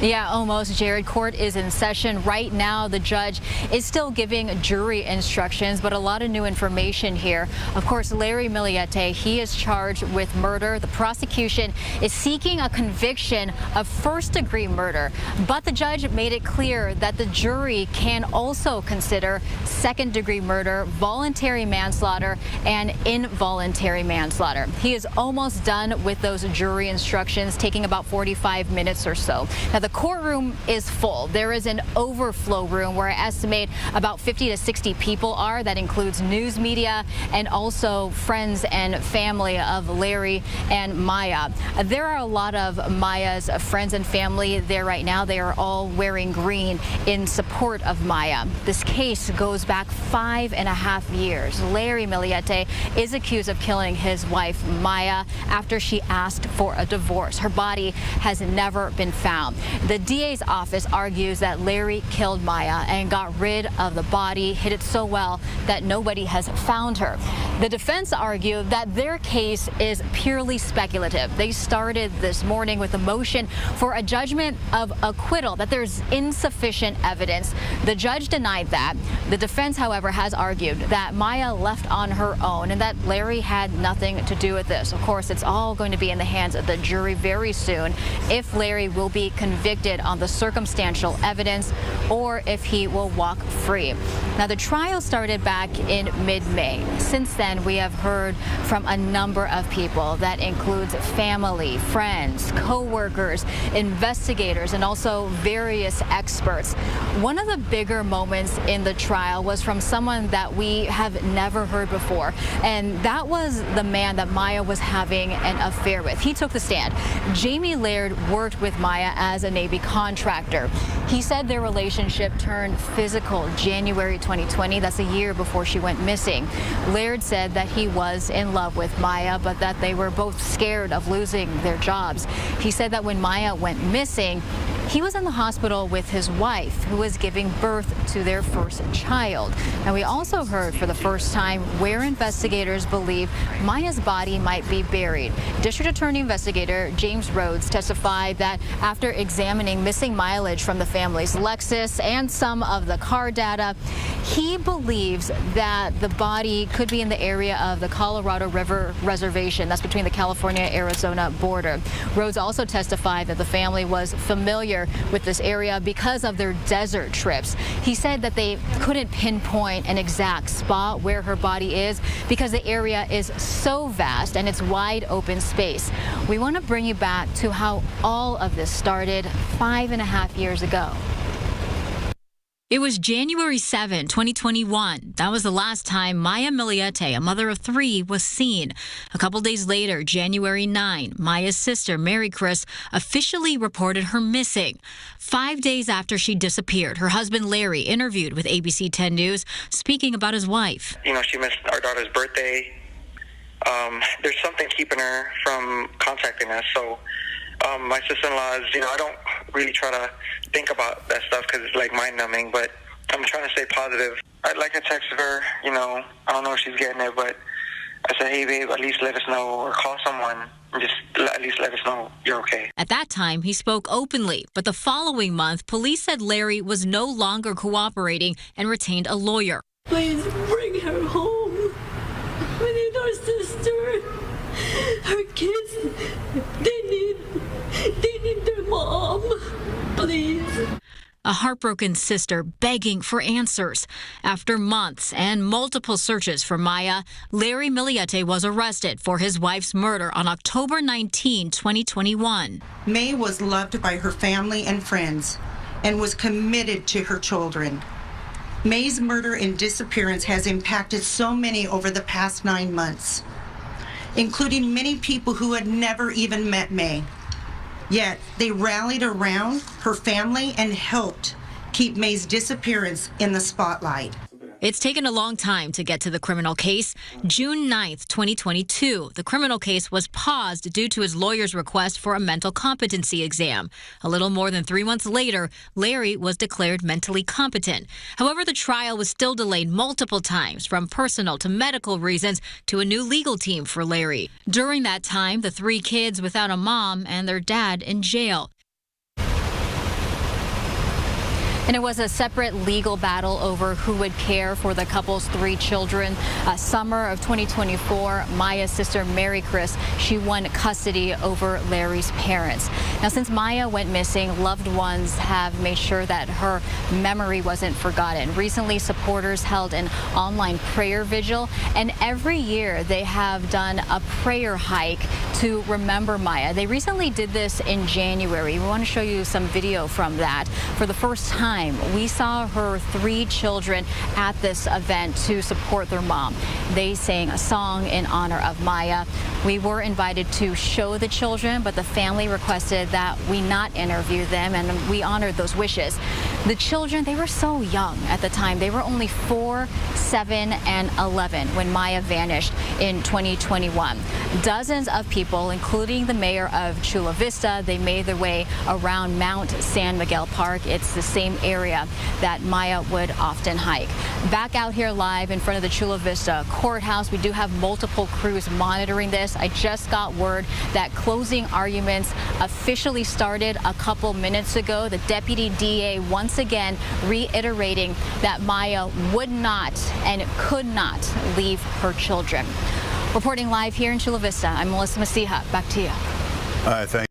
Yeah, almost, Jared. Court is in session right now. The judge is still giving jury instructions, but a lot of new information here. Of course, Larry Millete, he is charged with murder. The prosecution is seeking a conviction of first-degree murder, but the judge made it clear that the jury can also consider second-degree murder, voluntary manslaughter, and involuntary manslaughter. He is almost done with those jury instructions, taking about 45 minutes or so. Now, the courtroom is full. There is an overflow room where I estimate about 50 to 60 people are. That includes news media and also friends and family of Larry and Maya. There are a lot of Maya's friends and family there right now. They are all wearing green in support of Maya. This case goes back 5.5 years. Larry Millete is accused of killing his wife, Maya, after she asked for a divorce. Her body has never been found. The DA's office argues that Larry killed Maya and got rid of the body, hid it so well that nobody has found her. The defense argued that their case is purely speculative. They started this morning with a motion for a judgment of acquittal, that there's insufficient evidence. The judge denied that. The defense, however, has argued that Maya left on her own and that Larry had nothing to do with this. Of course, it's all going to be in the hands of the jury very soon if Larry will be convicted on the circumstantial evidence or if he will walk free. Now, the trial started back in mid-May. Since then, we have heard from a number of people. That includes family, friends, co-workers, investigators, and also various experts. One of the bigger moments in the trial was from someone that we have never heard before, and that was the man that Maya was having an affair with. He took the stand. Jamie Laird worked with Maya as a Navy contractor. He said their relationship turned physical January 2020. That's a year before she went missing. Laird said that he was in love with Maya, but that they were both scared of losing their jobs. He said that when Maya went missing, he was in the hospital with his wife, who was giving birth to their first child. And we also heard for the first time where investigators believe Maya's body might be buried. District Attorney Investigator James Rhodes testified that after examining missing mileage from the family's Lexus and some of the car data, he believes that the body could be in the area of the Colorado River Reservation. That's between the California-Arizona border. Rhodes also testified that the family was familiar with this area because of their desert trips. He said that they couldn't pinpoint an exact spot where her body is because the area is so vast and it's wide open space. We want to bring you back to how all of this started 5.5 years ago. It was January 7, 2021. That was the last time Maya Millete, a mother of 3, was seen. A couple days later, January 9, Maya's sister, Mary Chris, officially reported her missing. 5 days after she disappeared, her husband, Larry, interviewed with ABC 10 News, speaking about his wife. You know, she missed our daughter's birthday. There's something keeping her from contacting us, so my sister-in-law is, I don't really try to think about that stuff because it's like mind-numbing, but I'm trying to stay positive. I'd like to text her, I don't know if she's getting it, but I said, hey, babe, at least let us know, or call someone, and just at least let us know you're okay. At that time, he spoke openly, but the following month, police said Larry was no longer cooperating and retained a lawyer. Please bring her home. We need our sister. Her kids, they need their mom. Please. A heartbroken sister begging for answers. After months and multiple searches for Maya, Larry Millete was arrested for his wife's murder on October 19, 2021. May was loved by her family and friends and was committed to her children. May's murder and disappearance has impacted so many over the past 9 months, including many people who had never even met May. Yet they rallied around her family and helped keep May's disappearance in the spotlight. It's taken a long time to get to the criminal case. June 9th, 2022, the criminal case was paused due to his lawyer's request for a mental competency exam. A little more than 3 months later, Larry was declared mentally competent. However, the trial was still delayed multiple times, from personal to medical reasons, to a new legal team for Larry. During that time, the 3 kids without a mom and their dad in jail. And it was a separate legal battle over who would care for the couple's 3 children. Summer of 2024, Maya's sister, Mary Chris, she won custody over Larry's parents. Now, since Maya went missing, loved ones have made sure that her memory wasn't forgotten. Recently, supporters held an online prayer vigil, and every year they have done a prayer hike to remember Maya. They recently did this in January. We want to show you some video from that. For the first time, we saw her 3 children at this event to support their mom. They sang a song in honor of Maya. We were invited to show the children, but the family requested that we not interview them, and we honored those wishes. The children, they were so young at the time. They were only 4, 7, and 11 when Maya vanished in 2021. Dozens of people, including the mayor of Chula Vista, they made their way around Mount San Miguel Park. It's the same area that Maya would often hike. Back out here live in front of the Chula Vista courthouse, we do have multiple crews monitoring this. I just got word that closing arguments officially started a couple minutes ago. The deputy DA once again reiterating that Maya would not and could not leave her children. Reporting live here in Chula Vista, I'm Melissa Masiha. Back to you. All right, thank you.